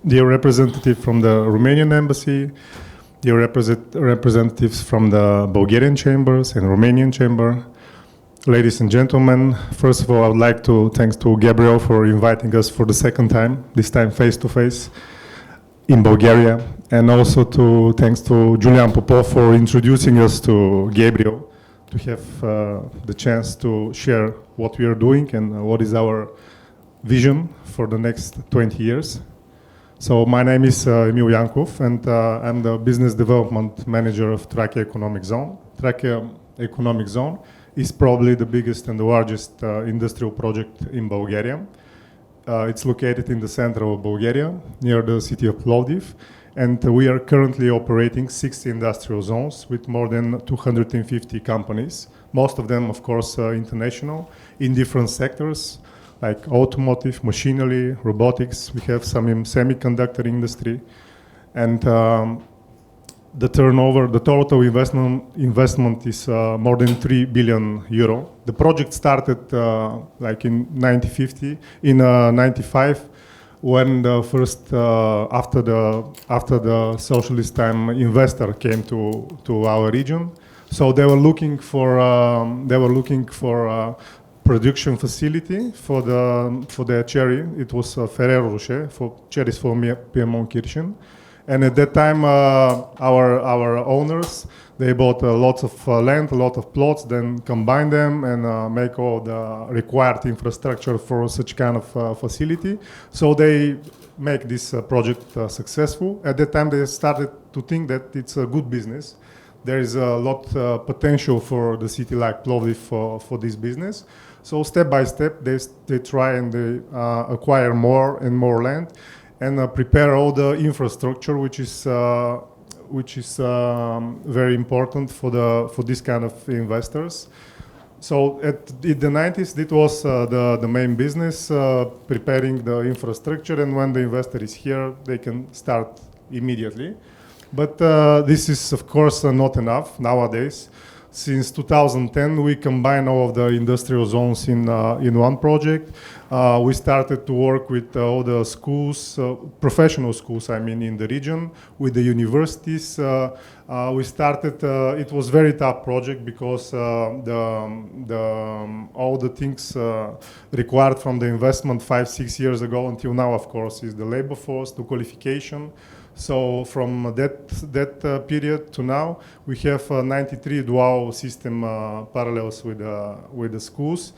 dear representative from the Romanian embassy, dear representatives from the Bulgarian chambers and Romanian chamber, ladies and gentlemen, first of all, I would like to thanks to Gabriel for inviting us for the second time, this time face-to-face in Bulgaria, and also thanks to Julian Popov for introducing us to Gabriel, to have the chance to share what we are doing and what is our vision for the next 20 years. So my name is Emil Yankov, and I'm the Business Development Manager of Trakia Economic Zone. Trakia Economic Zone is probably the biggest and the largest industrial project in Bulgaria. It's located in the center of Bulgaria, near the city of Plovdiv, and we are currently operating 60 industrial zones with more than 250 companies, most of them, of course, international, in different sectors, like automotive, machinery, robotics. We have some in semiconductor industry, and the turnover, the total investment is more than 3 billion euro. The project started like in 95, when the first after the socialist time investor came to our region. So they were looking for production facility for the cherry. It was Ferrero Rocher for cherries for Piemonte-Kirchen. And at that time, our owners, they bought lots of land, a lot of plots, then combine them and make all the required infrastructure for such kind of facility. So they make this project successful. At that time, they started to think that it's a good business. There is a lot potential for the city like Plovdiv for this business. So step by step, they try and they acquire more and more land, and prepare all the infrastructure, which is very important for this kind of investors. So in the 90s, it was the main business, preparing the infrastructure, and when the investor is here, they can start immediately. But this is, of course, not enough nowadays. Since 2010, we combine all of the industrial zones in one project. We started to work with all the schools, professional schools, I mean, in the region, with the universities. We started, it was very tough project because all the things required from the investment 5-6 years ago until now, of course, is the labor force, the qualification. So from that period to now, we have 93 dual system parallels with the schools,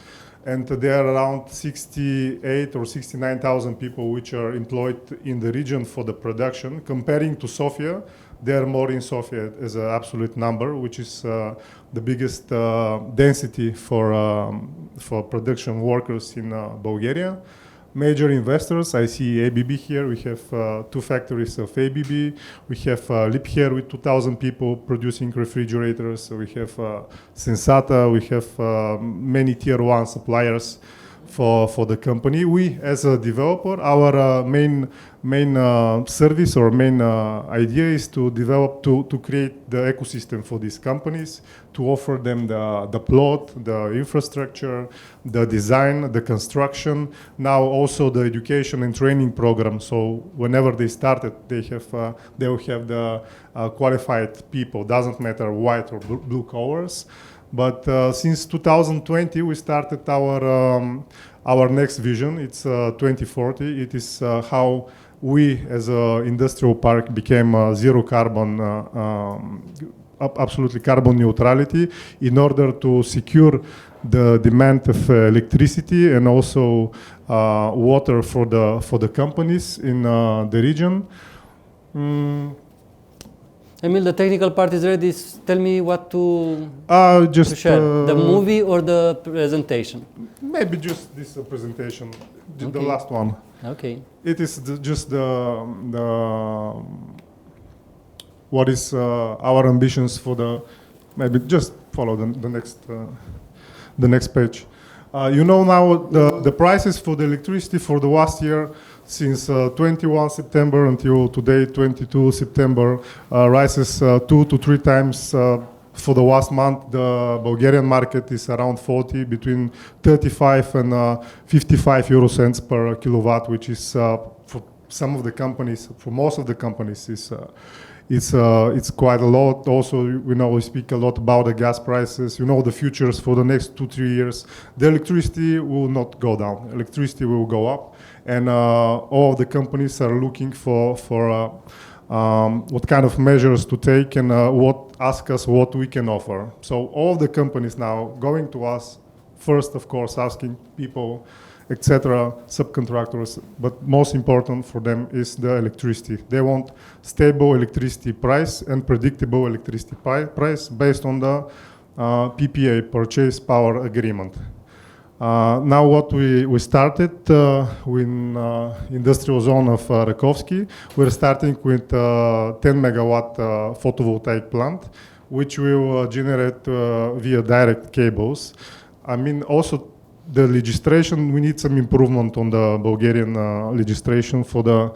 and there are around 68 or 69,000 people which are employed in the region for the production. Comparing to Sofia, there are more in Sofia as an absolute number, which is the biggest density for production workers in Bulgaria. Major investors, I see ABB here. We have 2 factories of ABB. We have Lip here with 2,000 people producing refrigerators. We have Sensata. We have many tier 1 suppliers for the company. We, as a developer, our main service or main idea is to develop, to create the ecosystem for these companies, to offer them the plot, the infrastructure, the design, the construction, now also the education and training program. So whenever they started, they will have the qualified people, doesn't matter white or blue collars. But since 2020, we started our next vision. It's 2040. It is how we, as an industrial park, became zero carbon, absolutely carbon neutrality, in order to secure the demand of electricity and also water for the companies in the region. Emil, the technical part is ready. Tell me what to share. The movie or the presentation? Maybe just this presentation, okay. The last one. Okay. It is just what is our ambitions for the, maybe just follow the next page. You know now the prices for the electricity for the last year, since 21 September until today, 22 September, rises 2 to 3 times. For the last month, the Bulgarian market is around 40, between 35 and 55 euro cents per kilowatt, which is some of the companies, for most of the companies, it's quite a lot. Also, we speak a lot about the gas prices. The futures for the next 2-3 years. The electricity will not go down. Electricity will go up, and all of the companies are looking for what kind of measures to take and ask us what we can offer. So all of the companies now going to us first, of course, asking people, etc., subcontractors, but most important for them is the electricity. They want stable electricity price and predictable electricity price based on the PPA, Purchase Power Agreement. Now what we started in industrial zone of Rakovsky, we're starting with 10 megawatt photovoltaic plant, which will generate via direct cables. I mean, also the legislation, we need some improvement on the Bulgarian legislation for the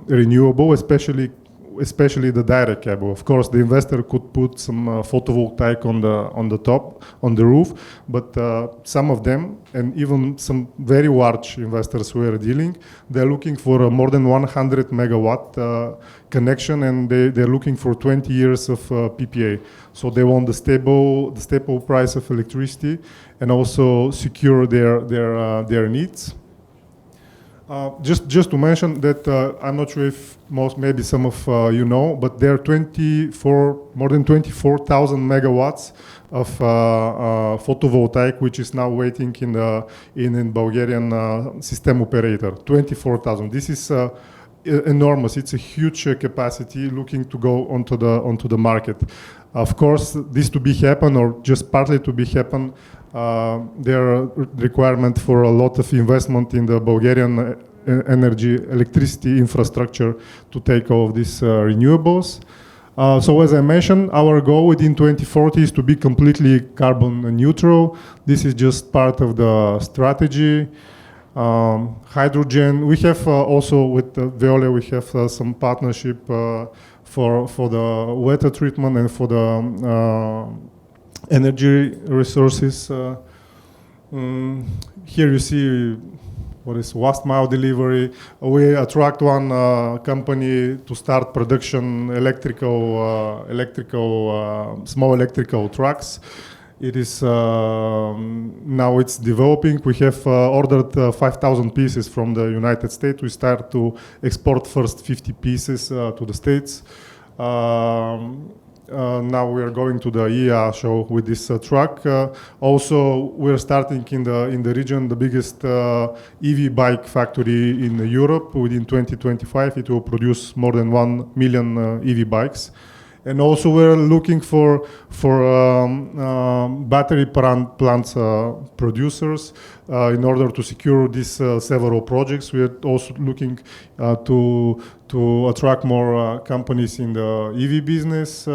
renewable, especially the direct cable. Of course, the investor could put some photovoltaic on the top, on the roof, but some of them, and even some very large investors we are dealing, they're looking for a more than 100 megawatt connection, and they're looking for 20 years of PPA. So they want the stable price of electricity and also secure their needs. Just to mention that I'm not sure if maybe some of you know, but there are more than 24,000 megawatts of photovoltaic, which is now waiting in Bulgarian system operator. 24,000. This is enormous. It's a huge capacity looking to go onto the market. Of course, this to be happen, or just partly to be happen, there are requirement for a lot of investment in the Bulgarian electricity infrastructure to take all of these renewables. So as I mentioned, our goal within 2040 is to be completely carbon neutral. This is just part of the strategy. Hydrogen, we have also with Veolia, we have some partnership for the water treatment and for the energy resources. Here you see what is last mile delivery. We attract one company to start production small electrical trucks. It is now it's developing. We have ordered 5,000 pieces from the United States. We start to export first 50 pieces to the States. Now we are going to the IEA show with this truck. Also, we're starting in the region, the biggest EV bike factory in Europe. Within 2025, it will produce more than 1 million EV bikes. And also, we're looking for battery plants producers in order to secure these several projects. We are also looking to attract more companies in the EV business.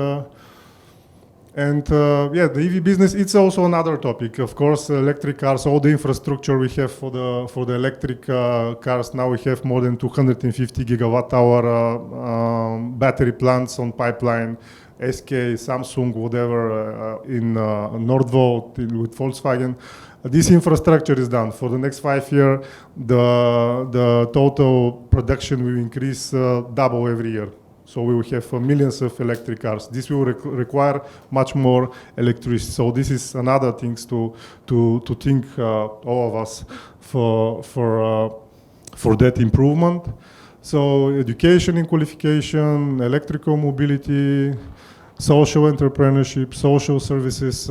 The EV business, it's also another topic. Of course, electric cars, all the infrastructure we have for the electric cars, now we have more than 250 gigawatt hour battery plants on pipeline, SK, Samsung, whatever, in Nordvolt, with Volkswagen. This infrastructure is done. For the next 5 years, the total production will increase double every year. So we will have millions of electric cars. This will require much more electricity. So this is another things to think all of us for that improvement. So education and qualification, electrical mobility, social entrepreneurship, social services.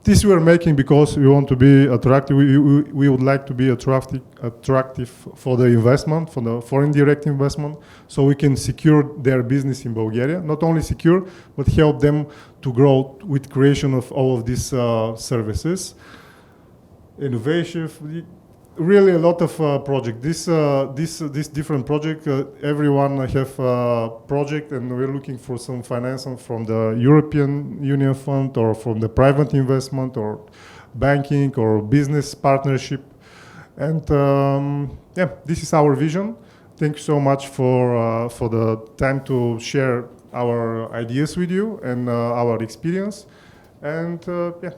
This we are making because we want to be attractive. We would like to be attractive for the investment, for the foreign direct investment, so we can secure their business in Bulgaria. Not only secure, but help them to grow with creation of all of these services. Innovation, really a lot of projects. This different project, everyone have a project, and we're looking for some financing from the European Union Fund or from the private investment or banking or business partnership. And this is our vision. Thank you so much for the time to share our ideas with you and our experience. And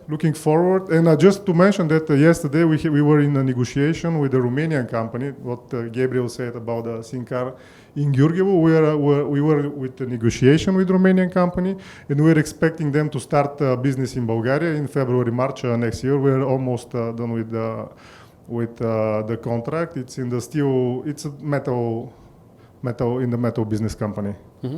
looking forward. And just to mention that yesterday we were in a negotiation with a Romanian company, what Gabriel said about the SIM-car in Gheorghevu. We were with the negotiation with Romanian company, and we're expecting them to start business in Bulgaria in February, March next year. We're almost done with the contract. It's in the steel, it's a metal in the metal business company.